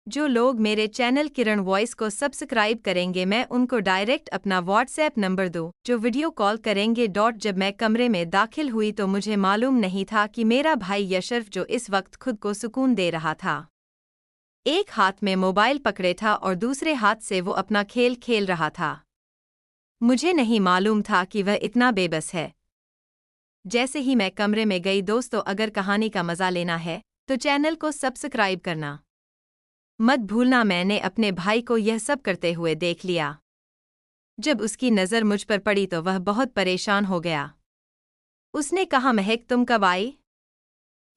जो लोग मेरे चैनल किरण वॉइस को सब्सक्राइब करेंगे मैं उनको डायरेक्ट अपना व्हाट्सएप नंबर दूं जो वीडियो कॉल करेंगे। जब मैं कमरे में दाखिल हुई तो मुझे मालूम नहीं था कि मेरा भाई यशर्फ जो इस वक्त खुद को सुकून दे रहा था, एक हाथ में मोबाइल पकड़े था और दूसरे हाथ से वो अपना खेल खेल रहा था। मुझे नहीं मालूम था कि वह इतना बेबस है। जैसे ही मैं कमरे में गई, दोस्तों अगर कहानी का मजा लेना है तो चैनल को सब्सक्राइब करना मत भूलना। मैंने अपने भाई को यह सब करते हुए देख लिया। जब उसकी नज़र मुझ पर पड़ी तो वह बहुत परेशान हो गया। उसने कहा, महक तुम कब आई?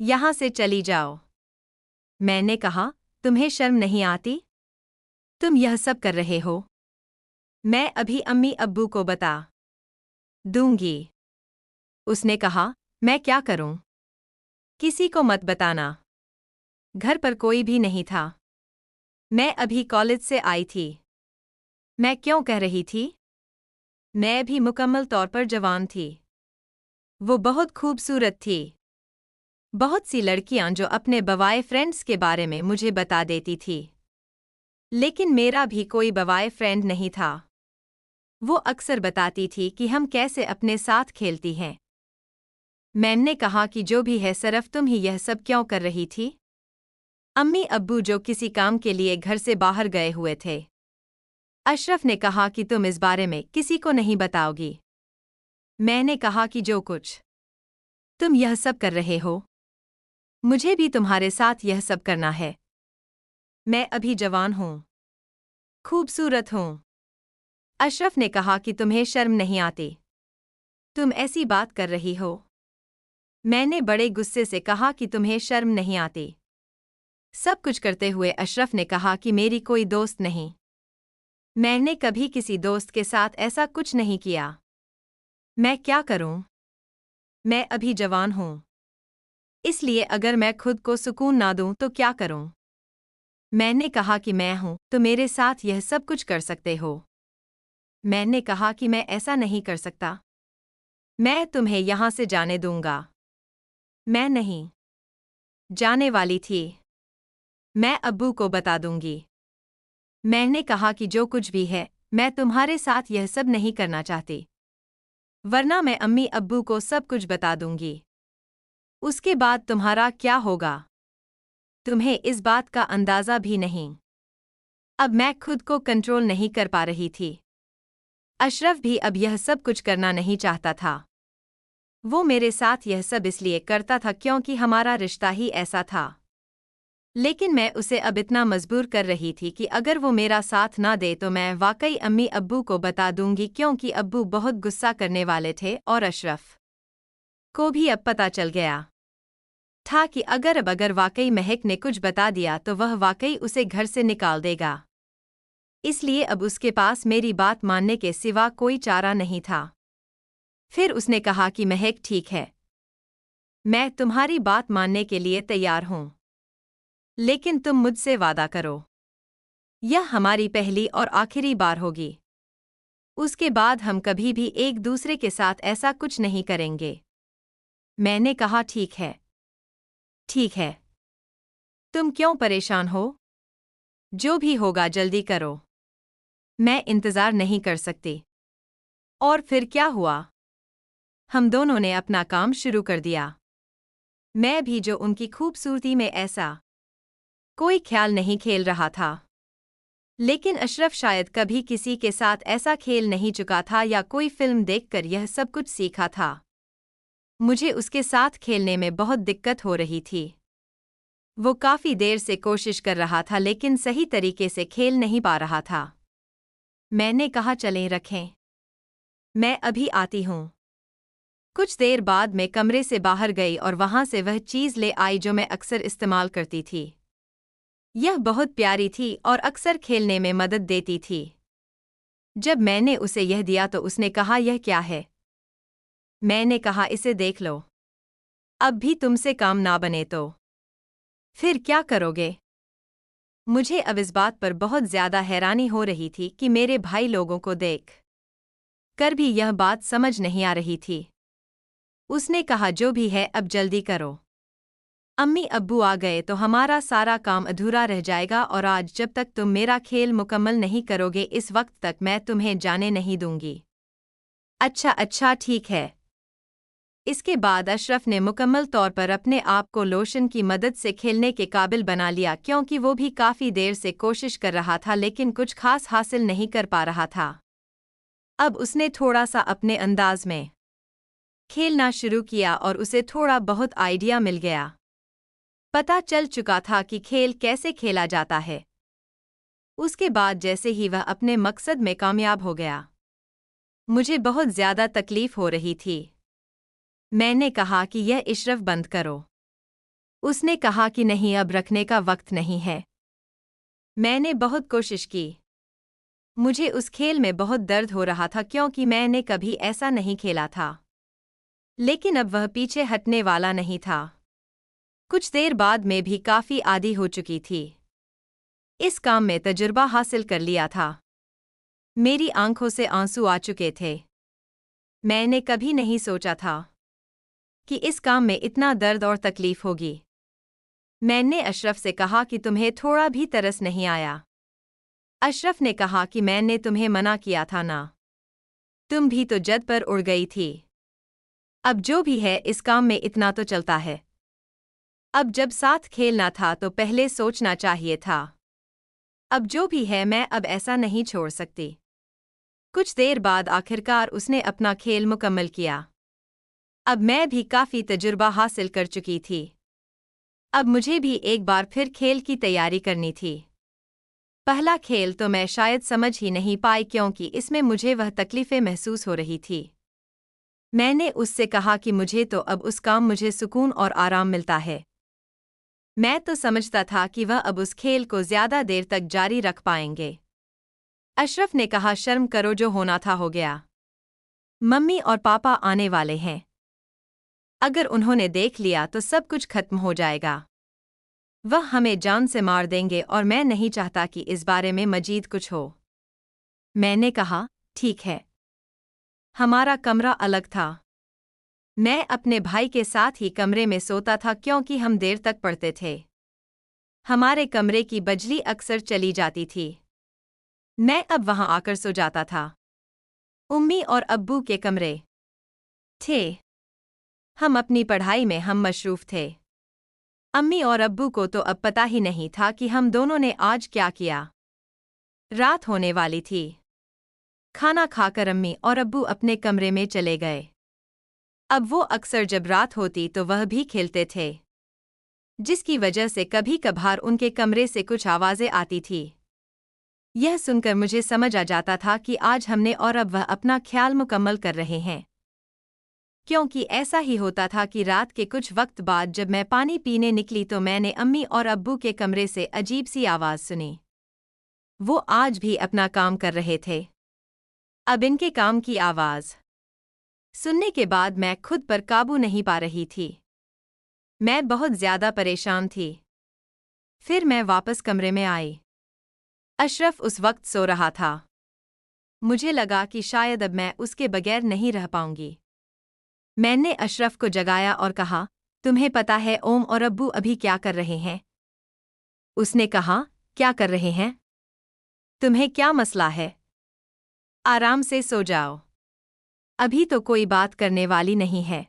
यहाँ से चली जाओ। मैंने कहा, तुम्हें शर्म नहीं आती? तुम यह सब कर रहे हो? मैं अभी अम्मी अब्बू को बता दूंगी। उसने कहा, मैं क्या करूं? किसी को मत बताना। घर पर कोई भी नहीं था। मैं अभी कॉलेज से आई थी। मैं क्यों कह रही थी? मैं भी मुकम्मल तौर पर जवान थी। वो बहुत खूबसूरत थी। बहुत सी लड़कियां जो अपने बवाए फ्रेंड्स के बारे में मुझे बता देती थी, लेकिन मेरा भी कोई बवाए फ्रेंड नहीं था। वो अक्सर बताती थी कि हम कैसे अपने साथ खेलती हैं। मैंने कहा कि जो भी है, सिर्फ तुम ही यह सब क्यों कर रही थी? अम्मी अब्बू जो किसी काम के लिए घर से बाहर गए हुए थे। अशरफ ने कहा कि तुम इस बारे में किसी को नहीं बताओगी। मैंने कहा कि जो कुछ तुम यह सब कर रहे हो, मुझे भी तुम्हारे साथ यह सब करना है। मैं अभी जवान हूँ, खूबसूरत हूँ। अशरफ ने कहा कि तुम्हें शर्म नहीं आती? तुम ऐसी बात कर रही हो? मैंने बड़े गुस्से से कहा कि तुम्हें शर्म नहीं आती? सब कुछ करते हुए अशरफ ने कहा कि मेरी कोई दोस्त नहीं। मैंने कभी किसी दोस्त के साथ ऐसा कुछ नहीं किया। मैं क्या करूं? मैं अभी जवान हूं, इसलिए अगर मैं खुद को सुकून ना दूं तो क्या करूं? मैंने कहा कि मैं हूं तो मेरे साथ यह सब कुछ कर सकते हो। मैंने कहा कि मैं ऐसा नहीं कर सकता। मैं तुम्हें यहां से जाने दूंगा। मैं नहीं जाने वाली थी। मैं अब्बू को बता दूंगी। मैंने कहा कि जो कुछ भी है, मैं तुम्हारे साथ यह सब नहीं करना चाहती, वरना मैं अम्मी अब्बू को सब कुछ बता दूंगी। उसके बाद तुम्हारा क्या होगा, तुम्हें इस बात का अंदाजा भी नहीं। अब मैं खुद को कंट्रोल नहीं कर पा रही थी। अशरफ भी अब यह सब कुछ करना नहीं चाहता था। वो मेरे साथ यह सब इसलिए करता था क्योंकि हमारा रिश्ता ही ऐसा था। लेकिन मैं उसे अब इतना मजबूर कर रही थी कि अगर वो मेरा साथ ना दे तो मैं वाकई अम्मी अब्बू को बता दूंगी, क्योंकि अब्बू बहुत गुस्सा करने वाले थे और अशरफ को भी अब पता चल गया था कि अगर वाकई महक ने कुछ बता दिया तो वह वाकई उसे घर से निकाल देगा। इसलिए अब उसके पास मेरी बात मानने के सिवा कोई चारा नहीं था। फिर उसने कहा कि महक ठीक है, मैं तुम्हारी बात मानने के लिए तैयार हूं, लेकिन तुम मुझसे वादा करो, यह हमारी पहली और आखिरी बार होगी। उसके बाद हम कभी भी एक दूसरे के साथ ऐसा कुछ नहीं करेंगे। मैंने कहा ठीक है। ठीक है। तुम क्यों परेशान हो? जो भी होगा जल्दी करो, मैं इंतजार नहीं कर सकती। और फिर क्या हुआ? हम दोनों ने अपना काम शुरू कर दिया। मैं भी जो उनकी खूबसूरती में ऐसा कोई ख्याल नहीं खेल रहा था, लेकिन अशरफ शायद कभी किसी के साथ ऐसा खेल नहीं चुका था या कोई फिल्म देखकर यह सब कुछ सीखा था। मुझे उसके साथ खेलने में बहुत दिक्कत हो रही थी। वो काफी देर से कोशिश कर रहा था लेकिन सही तरीके से खेल नहीं पा रहा था। मैंने कहा चलें रखें, मैं अभी आती हूँ। कुछ देर बाद मैं कमरे से बाहर गई और वहां से वह चीज़ ले आई जो मैं अक्सर इस्तेमाल करती थी। यह बहुत प्यारी थी और अक्सर खेलने में मदद देती थी। जब मैंने उसे यह दिया तो उसने कहा, यह क्या है? मैंने कहा, इसे देख लो। अब भी तुमसे काम ना बने तो फिर क्या करोगे? मुझे अब इस बात पर बहुत ज्यादा हैरानी हो रही थी कि मेरे भाई लोगों को देख कर भी यह बात समझ नहीं आ रही थी। उसने कहा, जो भी है अब जल्दी करो। अम्मी अब्बू आ गए तो हमारा सारा काम अधूरा रह जाएगा और आज जब तक तुम मेरा खेल मुकम्मल नहीं करोगे इस वक्त तक मैं तुम्हें जाने नहीं दूंगी। अच्छा अच्छा ठीक है। इसके बाद अशरफ ने मुकम्मल तौर पर अपने आप को लोशन की मदद से खेलने के काबिल बना लिया क्योंकि वो भी काफ़ी देर से कोशिश कर रहा था लेकिन कुछ खास हासिल नहीं कर पा रहा था। अब उसने थोड़ा सा अपने अंदाज में खेलना शुरू किया और उसे थोड़ा बहुत आइडिया मिल गया। पता चल चुका था कि खेल कैसे खेला जाता है। उसके बाद जैसे ही वह अपने मकसद में कामयाब हो गया, मुझे बहुत ज़्यादा तकलीफ हो रही थी। मैंने कहा कि यह इशरफ बंद करो। उसने कहा कि नहीं, अब रखने का वक्त नहीं है। मैंने बहुत कोशिश की। मुझे उस खेल में बहुत दर्द हो रहा था क्योंकि मैंने कभी ऐसा नहीं खेला था। लेकिन अब वह पीछे हटने वाला नहीं था। कुछ देर बाद मैं भी काफ़ी आदी हो चुकी थी। इस काम में तजुर्बा हासिल कर लिया था। मेरी आंखों से आंसू आ चुके थे। मैंने कभी नहीं सोचा था कि इस काम में इतना दर्द और तकलीफ होगी। मैंने अशरफ से कहा कि तुम्हें थोड़ा भी तरस नहीं आया। अशरफ ने कहा कि मैंने तुम्हें मना किया था ना, तुम भी तो जद पर उड़ गई थी। अब जो भी है इस काम में इतना तो चलता है। अब जब साथ खेलना था तो पहले सोचना चाहिए था। अब जो भी है मैं अब ऐसा नहीं छोड़ सकती। कुछ देर बाद आखिरकार उसने अपना खेल मुकम्मल किया। अब मैं भी काफ़ी तजुर्बा हासिल कर चुकी थी। अब मुझे भी एक बार फिर खेल की तैयारी करनी थी। पहला खेल तो मैं शायद समझ ही नहीं पाई क्योंकि इसमें मुझे वह तकलीफ़ें महसूस हो रही थी। मैंने उससे कहा कि मुझे तो अब उस काम मुझे सुकून और आराम मिलता है। मैं तो समझता था कि वह अब उस खेल को ज़्यादा देर तक जारी रख पाएंगे। अशरफ ने कहा शर्म करो, जो होना था हो गया। मम्मी और पापा आने वाले हैं। अगर उन्होंने देख लिया तो सब कुछ खत्म हो जाएगा। वह हमें जान से मार देंगे और मैं नहीं चाहता कि इस बारे में मजीद कुछ हो। मैंने कहा ठीक है। हमारा कमरा अलग था। मैं अपने भाई के साथ ही कमरे में सोता था क्योंकि हम देर तक पढ़ते थे। हमारे कमरे की बिजली अक्सर चली जाती थी। मैं अब वहां आकर सो जाता था। उम्मी और अब्बू के कमरे थे। हम अपनी पढ़ाई में हम मशरूफ थे। अम्मी और अब्बू को तो अब पता ही नहीं था कि हम दोनों ने आज क्या किया। रात होने वाली थी। खाना खाकर अम्मी और अब्बू अपने कमरे में चले गए। अब वो अक्सर जब रात होती तो वह भी खेलते थे, जिसकी वजह से कभी कभार उनके कमरे से कुछ आवाज़ें आती थी। यह सुनकर मुझे समझ आ जाता था कि आज हमने और अब वह अपना ख्याल मुकम्मल कर रहे हैं। क्योंकि ऐसा ही होता था कि रात के कुछ वक्त बाद जब मैं पानी पीने निकली तो मैंने अम्मी और अब्बू के कमरे से अजीब सी आवाज़ सुनी। वो आज भी अपना काम कर रहे थे। अब इनके काम की आवाज़ सुनने के बाद मैं खुद पर काबू नहीं पा रही थी। मैं बहुत ज़्यादा परेशान थी। फिर मैं वापस कमरे में आई। अशरफ उस वक्त सो रहा था। मुझे लगा कि शायद अब मैं उसके बगैर नहीं रह पाऊंगी। मैंने अशरफ को जगाया और कहा, तुम्हें पता है ओम और अब्बू अभी क्या कर रहे हैं? उसने कहा, क्या कर रहे हैं? तुम्हें क्या मसला है? आराम से सो जाओ। अभी तो कोई बात करने वाली नहीं है।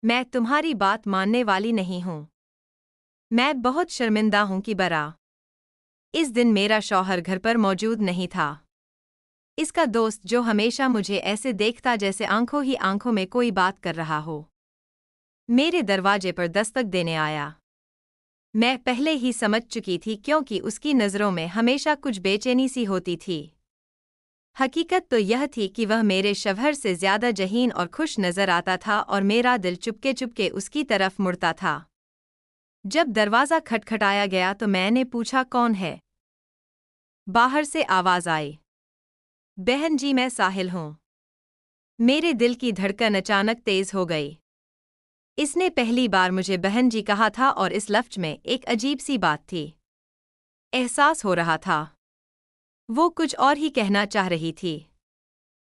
मैं तुम्हारी बात मानने वाली नहीं हूं। मैं बहुत शर्मिंदा हूं कि बरा इस दिन मेरा शौहर घर पर मौजूद नहीं था। इसका दोस्त जो हमेशा मुझे ऐसे देखता जैसे आंखों ही आंखों में कोई बात कर रहा हो, मेरे दरवाजे पर दस्तक देने आया। मैं पहले ही समझ चुकी थी क्योंकि उसकी नज़रों में हमेशा कुछ बेचैनी सी होती थी। हकीकत तो यह थी कि वह मेरे शवहर से ज़्यादा जहीन और खुश नज़र आता था और मेरा दिल चुपके चुपके उसकी तरफ मुड़ता था। जब दरवाज़ा खटखटाया गया तो मैंने पूछा, कौन है? बाहर से आवाज़ आई, बहन जी मैं साहिल हूँ। मेरे दिल की धड़कन अचानक तेज़ हो गई। इसने पहली बार मुझे बहन जी कहा था और इस लफ्ज़ में एक अजीब सी बात थी। एहसास हो रहा था वो कुछ और ही कहना चाह रही थी,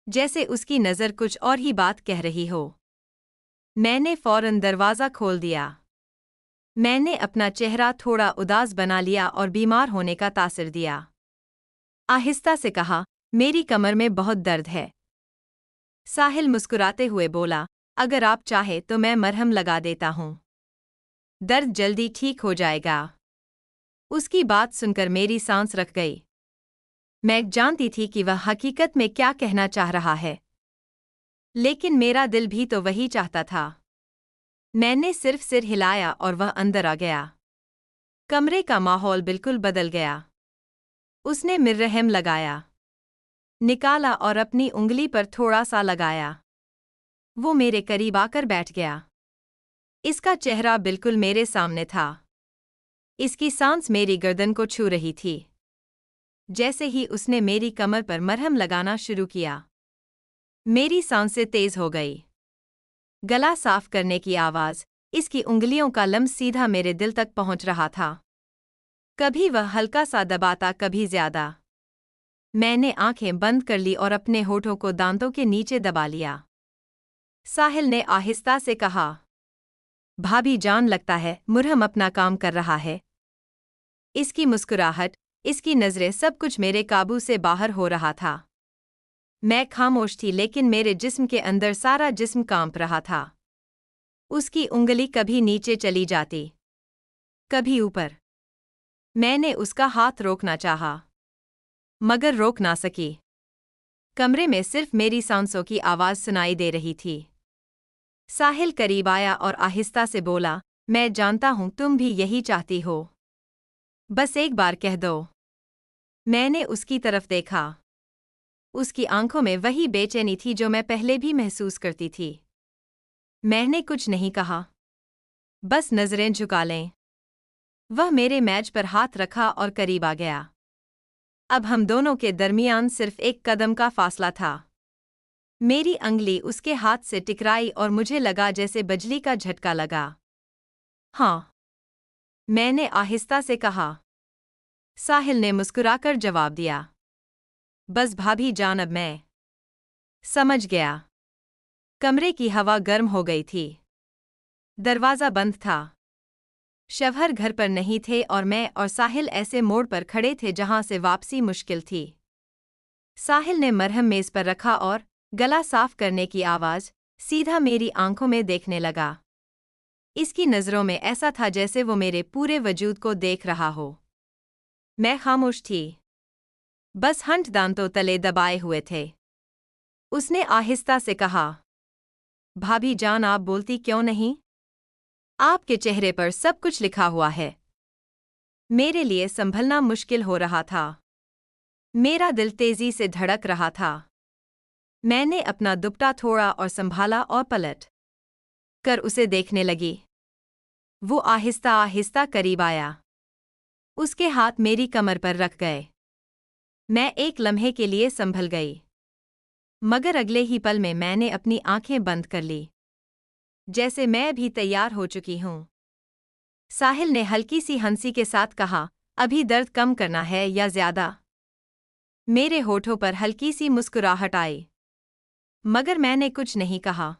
जैसे उसकी नज़र कुछ और ही बात कह रही हो। मैंने फौरन दरवाज़ा खोल दिया। मैंने अपना चेहरा थोड़ा उदास बना लिया और बीमार होने का तासर दिया। आहिस्ता से कहा, मेरी कमर में बहुत दर्द है। साहिल मुस्कुराते हुए बोला, अगर आप चाहे तो मैं मरहम लगा देता हूँ। दर्द जल्दी ठीक हो जाएगा। उसकी बात सुनकर मेरी सांस रुक गई। मैं जानती थी कि वह हकीकत में क्या कहना चाह रहा है, लेकिन मेरा दिल भी तो वही चाहता था। मैंने सिर्फ सिर हिलाया और वह अंदर आ गया। कमरे का माहौल बिल्कुल बदल गया। उसने मरहम लगाया, निकाला और अपनी उंगली पर थोड़ा सा लगाया। वो मेरे करीब आकर बैठ गया। इसका चेहरा बिल्कुल मेरे सामने था। इसकी सांस मेरी गर्दन को छू रही थी। जैसे ही उसने मेरी कमर पर मरहम लगाना शुरू किया, मेरी सांसें तेज हो गई। गला साफ करने की आवाज़, इसकी उंगलियों का लम्स सीधा मेरे दिल तक पहुंच रहा था। कभी वह हल्का सा दबाता, कभी ज्यादा। मैंने आंखें बंद कर ली और अपने होठों को दांतों के नीचे दबा लिया। साहिल ने आहिस्ता से कहा, भाभी जान, लगता है मुरहम अपना काम कर रहा है। इसकी मुस्कुराहट, इसकी नज़रें, सब कुछ मेरे काबू से बाहर हो रहा था। मैं खामोश थी, लेकिन मेरे जिस्म के अंदर सारा जिस्म कांप रहा था। उसकी उंगली कभी नीचे चली जाती, कभी ऊपर। मैंने उसका हाथ रोकना चाहा, मगर रोक ना सकी। कमरे में सिर्फ मेरी सांसों की आवाज़ सुनाई दे रही थी। साहिल करीब आया और आहिस्ता से बोला, मैं जानता हूं तुम भी यही चाहती हो। बस एक बार कह दो। मैंने उसकी तरफ देखा। उसकी आंखों में वही बेचैनी थी जो मैं पहले भी महसूस करती थी। मैंने कुछ नहीं कहा, बस नजरें झुका लें। वह मेरे मेज पर हाथ रखा और करीब आ गया। अब हम दोनों के दरमियान सिर्फ एक कदम का फासला था। मेरी अंगली उसके हाथ से टकराई और मुझे लगा जैसे बिजली का झटका लगा। हाँ, मैंने आहिस्ता से कहा। साहिल ने मुस्कुराकर जवाब दिया, बस भाभी जान, अब मैं समझ गया। कमरे की हवा गर्म हो गई थी। दरवाज़ा बंद था। शवहर घर पर नहीं थे और मैं और साहिल ऐसे मोड़ पर खड़े थे जहां से वापसी मुश्किल थी। साहिल ने मरहम मेज पर रखा और गला साफ करने की आवाज़ सीधा मेरी आंखों में देखने लगा। इसकी नज़रों में ऐसा था जैसे वो मेरे पूरे वजूद को देख रहा हो। मैं खामोश थी, बस हंठ दांतों तले दबाए हुए थे। उसने आहिस्ता से कहा, भाभी जान, आप बोलती क्यों नहीं? आपके चेहरे पर सब कुछ लिखा हुआ है। मेरे लिए संभलना मुश्किल हो रहा था। मेरा दिल तेजी से धड़क रहा था। मैंने अपना दुपट्टा थोड़ा और संभाला और पलट कर उसे देखने लगी। वो आहिस्ता आहिस्ता करीब आया। उसके हाथ मेरी कमर पर रख गए। मैं एक लम्हे के लिए संभल गई, मगर अगले ही पल में मैंने अपनी आंखें बंद कर ली, जैसे मैं भी तैयार हो चुकी हूं। साहिल ने हल्की सी हंसी के साथ कहा, अभी दर्द कम करना है या ज्यादा? मेरे होठों पर हल्की सी मुस्कुराहट आई, मगर मैंने कुछ नहीं कहा।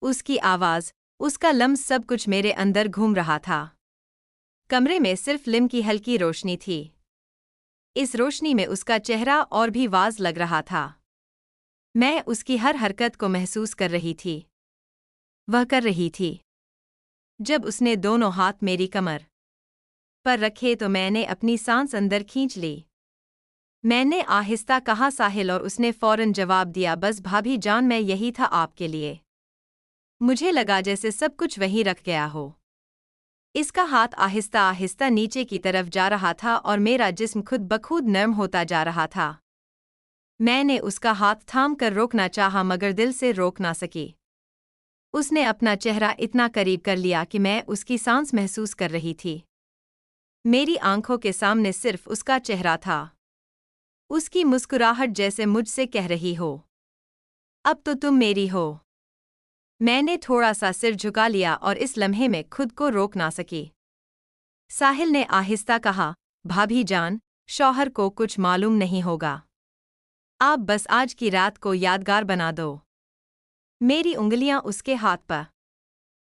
उसकी आवाज़, उसका लम्स, सब कुछ मेरे अंदर घूम रहा था। कमरे में सिर्फ लिम की हल्की रोशनी थी। इस रोशनी में उसका चेहरा और भी वाज लग रहा था। मैं उसकी हर हरकत को महसूस कर रही थी। वह कर रही थी। जब उसने दोनों हाथ मेरी कमर पर रखे तो मैंने अपनी सांस अंदर खींच ली। मैंने आहिस्ता कहा, साहिल, और उसने फौरन जवाब दिया, बस भाभी जान, मैं यही था आपके लिए। मुझे लगा जैसे सब कुछ वहीं रख गया हो। इसका हाथ आहिस्ता आहिस्ता नीचे की तरफ जा रहा था और मेरा जिस्म खुद ब खुद नर्म होता जा रहा था। मैंने उसका हाथ थाम कर रोकना चाहा, मगर दिल से रोक ना सकी। उसने अपना चेहरा इतना करीब कर लिया कि मैं उसकी सांस महसूस कर रही थी। मेरी आंखों के सामने सिर्फ उसका चेहरा था। उसकी मुस्कुराहट जैसे मुझसे कह रही हो, अब तो तुम मेरी हो। मैंने थोड़ा सा सिर झुका लिया और इस लम्हे में खुद को रोक ना सकी। साहिल ने आहिस्ता कहा, भाभी जान, शौहर को कुछ मालूम नहीं होगा। आप बस आज की रात को यादगार बना दो। मेरी उंगलियां उसके हाथ पर